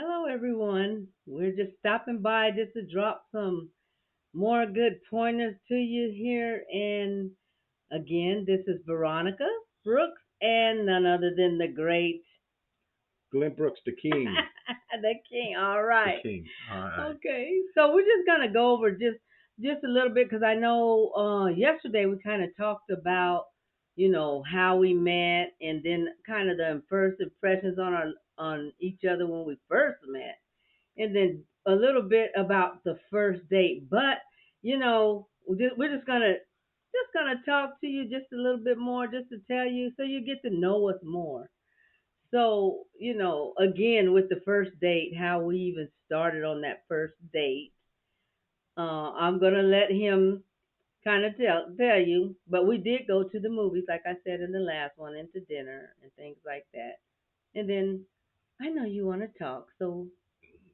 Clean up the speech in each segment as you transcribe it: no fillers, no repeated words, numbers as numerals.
Hello, everyone. We're just stopping by just to drop some more good pointers to you here. And again, this is Veronica Brooks and none other than the great Glen Brooks, the king. the king. All The right. king. All right. Okay. So we're just gonna go over just a little bit because I know yesterday we kind of talked about how we met and then kind of the first impressions on each other when we first met and then a little bit about the first date. But we're just gonna talk to you just a little bit more, just to tell you, so you get to know us more. So again, with the first date, how we even started on that first date. I'm gonna let him kind of tell you, but we did go to the movies, like I said in the last one, and to dinner and things like that. And then I know you want to talk, so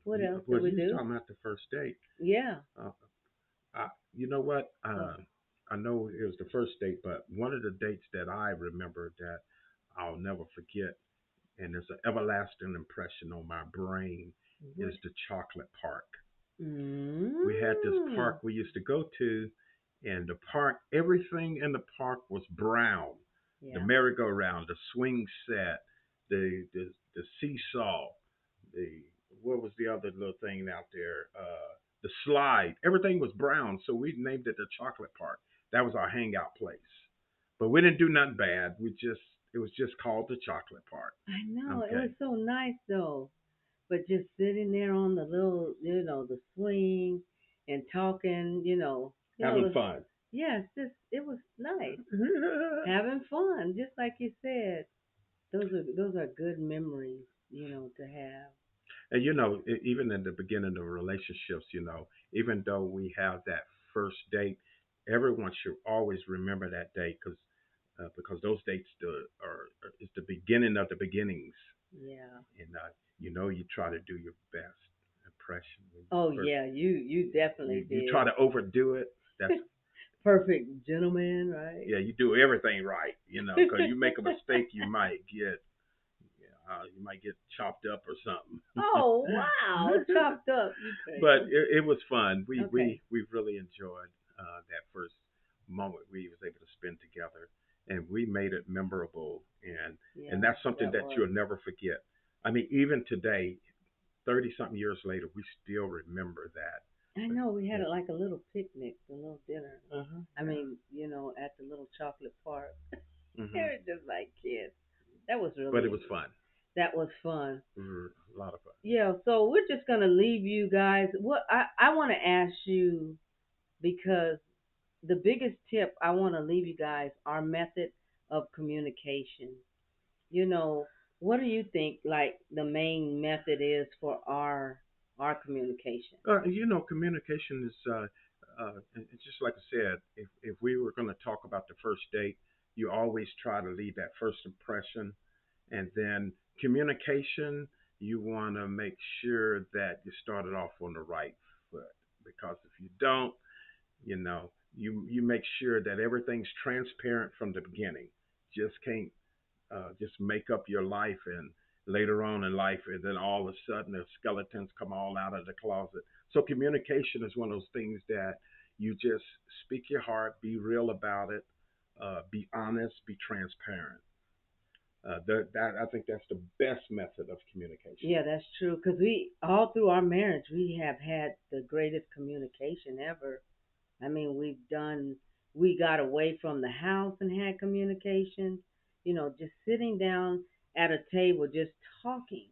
what else Well, did we you was do? talking about the first date. Yeah. Uh, you know what? So I know it was the first date, but one of the dates that I remember that I'll never forget, and there's an everlasting impression on my brain, is what? the chocolate park. We had this Mm. park we used to go to, and the park, everything in the park was brown. The Yeah. merry-go-round, the swing set, the seesaw, the what was the other little thing out there? The slide. Everything was brown, so we named it the chocolate park. That was our hangout place. But we didn't do nothing bad. We just it was just called the chocolate park. I know it was Okay. so nice though, but just sitting there on the little, the swing and talking, Having fun. yes, just it was nice, having fun, just like you said. Those are good memories, to have. And even in the beginning of relationships, even though we have that first date, everyone should always remember that date because those dates are is the beginning of the beginnings, Yeah. and you try to do your best impression when you Oh first. yeah, you definitely You try did. to overdo it. That's Perfect gentleman, right? Yeah, you do everything right, because you make a mistake, you might get chopped up or something. Oh wow, chopped up. You But crazy? it was fun. We Okay. we we really enjoyed that first moment we was able to spend together, and we made it memorable. And Yeah, that's something that that was. you'll never forget. I mean, even today, 30 something years later, we still remember I that. know we had Yeah. it like a little picnic, a little dinner. Uh-huh. I Yeah. mean, at the little chocolate park. They Hmm. were just like kids. That was But it really was fun. that was fun. A lot of fun. Yeah, so we're just gonna leave you guys. What I want to ask you, because the biggest tip I want to leave you guys, our method of communication. You know, what do you think like the main method is for our communication? Communication is it's just like I said. If we were going to talk about the first date, you always try to leave that first impression, and then communication. You want to make sure that you started off on the right foot, because if you don't, you make sure that everything's transparent from the beginning. Just can't just make up your life, and later on in life, and then all of a sudden the skeletons come all out of the closet. So communication is one of those things that you just speak your heart, be real about it, be honest, be transparent. I think that's the best method of communication. Yeah, that's true. Cause we all through our marriage we have had the greatest communication ever. I mean, we got away from the house and had communication. Just sitting down at a table, just talking,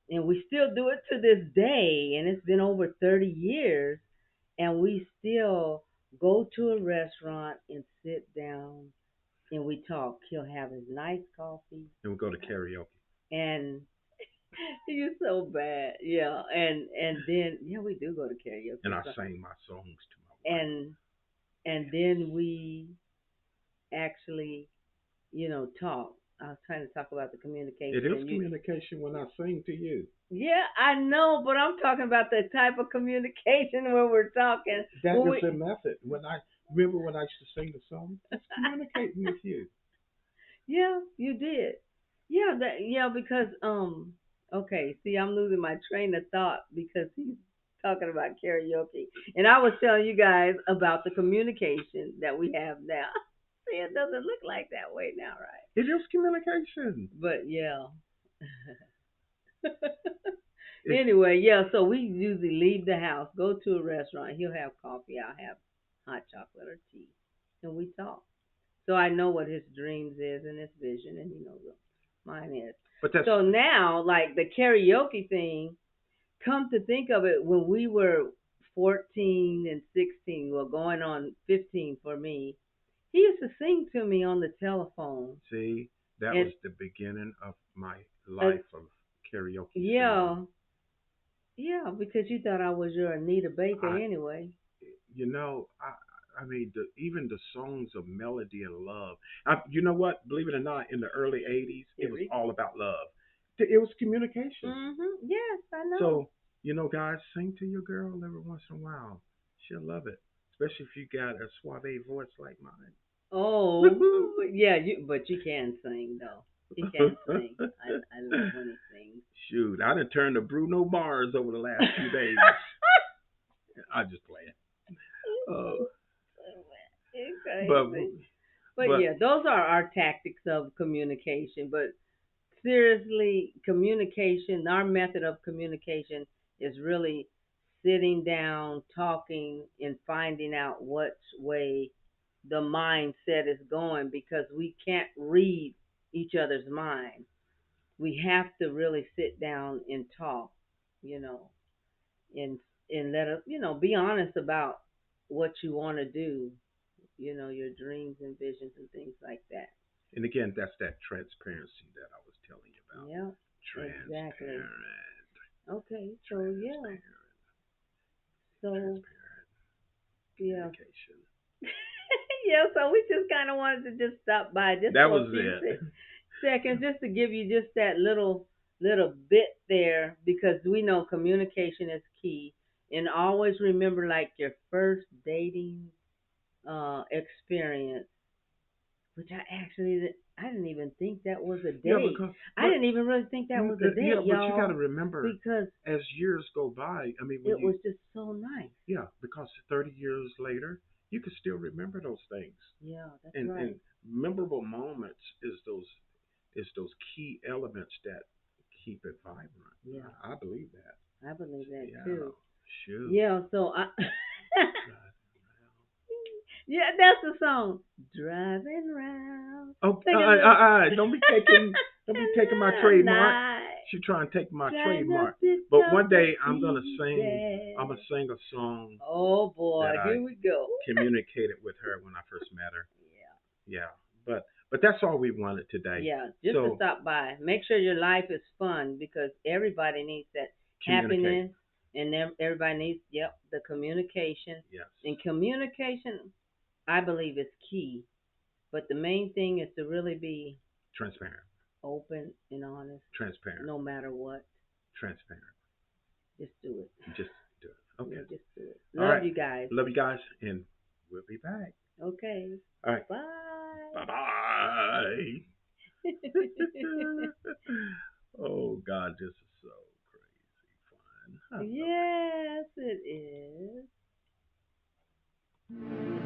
and we still do it to this day. And it's been over 30 years, and we still go to a restaurant and sit down and we talk. He'll have his nice coffee, And we go to karaoke. and you're so bad, yeah. And then yeah, we do go to And karaoke, I so, sang my songs to my wife. and then we actually, talk. I was trying to talk about the It communication, is and you, communication when I sing to you. yeah, I know, but I'm talking about the type of communication where we're talking That when is we. a method. When I remember when I used to sing the song, just communicating with you. Yeah, you did. Yeah, because Okay, see, I'm losing my train of thought because he's talking about karaoke. And I was telling you guys about the communication that we have now. See, it doesn't look like that way now, right? It is communication. But yeah. It, Anyway, yeah, so we usually leave the house, go to a restaurant. He'll have coffee, I'll have hot chocolate or tea, and we talk. So I know what his dreams is and his vision, and he knows what mine is. but that's So now, like the karaoke thing, come to think of it, when we were 14 and 16, well, going on 15 for me, he used to sing to me on the telephone. see, that was And the beginning of my uh, life of karaoke singing. yeah, yeah, because you thought I was your Anita Baker I, anyway. I mean, even the songs of melody and love. You know what? Believe it or not, in the early '80s, it Here was we all about love. It was communication. Yes, I know. So, guys, sing to your girl every once in a while. She'll love it, especially if you got a suave voice like mine. Oh, yeah, but you can sing though. He can sing. I love when he sings. Shoot, I done turned to Bruno Mars over the last few days. I just play it. Oh, It's but crazy. But but yeah, those are our tactics of communication. But seriously, communication, our method of communication is really sitting down, talking, and finding out which way the mindset is going, because we can't read each other's mind. We have to really sit down and talk, you know, and let us, be honest about what you want to do, your dreams and visions and things like that. and again, that's that transparency that I was telling you about. Yeah, exactly. Transparent, Okay, so yeah, transparent, so transparent yeah, communication. yeah. So we just kind of wanted to just stop by just That for a was few it. seconds, just to give you just that little bit there, because we know communication is key. And always remember, like, your first dating experience, which I didn't even think that was a Yeah, date. because I didn't even really think that was a yeah, date, but you got to y'all, remember, because as years go by. I mean, when it you was just so nice. yeah, because 30 years later, you can still remember those things. Yeah, that's And right. memorable moments is those key elements that keep it vibrant. Yeah, I believe that. I believe that Yeah, too. shoot. Yeah, so I Driving yeah, that's the song. Driving round. around. Oh, Take a little don't be taking my trademark. night. She trying to take my Trying to trademark. pick But up one the day I'm gonna sing. I'm pieces. gonna sing a song Oh boy, that I here we go. communicated with her when I first met her. Yeah. Yeah, but that's all we wanted today. Yeah, just to So stop by. Make sure your life is fun, because everybody needs that communicate. happiness, and everybody needs, yep, the communication. Yes, And communication, I believe, is key. But the main thing is to really be transparent, open and honest, transparent, no matter what. transparent. Just do it. Just do it. Yeah, Okay. just do it. All Love right. you guys. Love you guys, and we'll be back. Okay. All right. Bye. Bye bye. Oh God, this is so crazy fun. I love it. Yes, it is.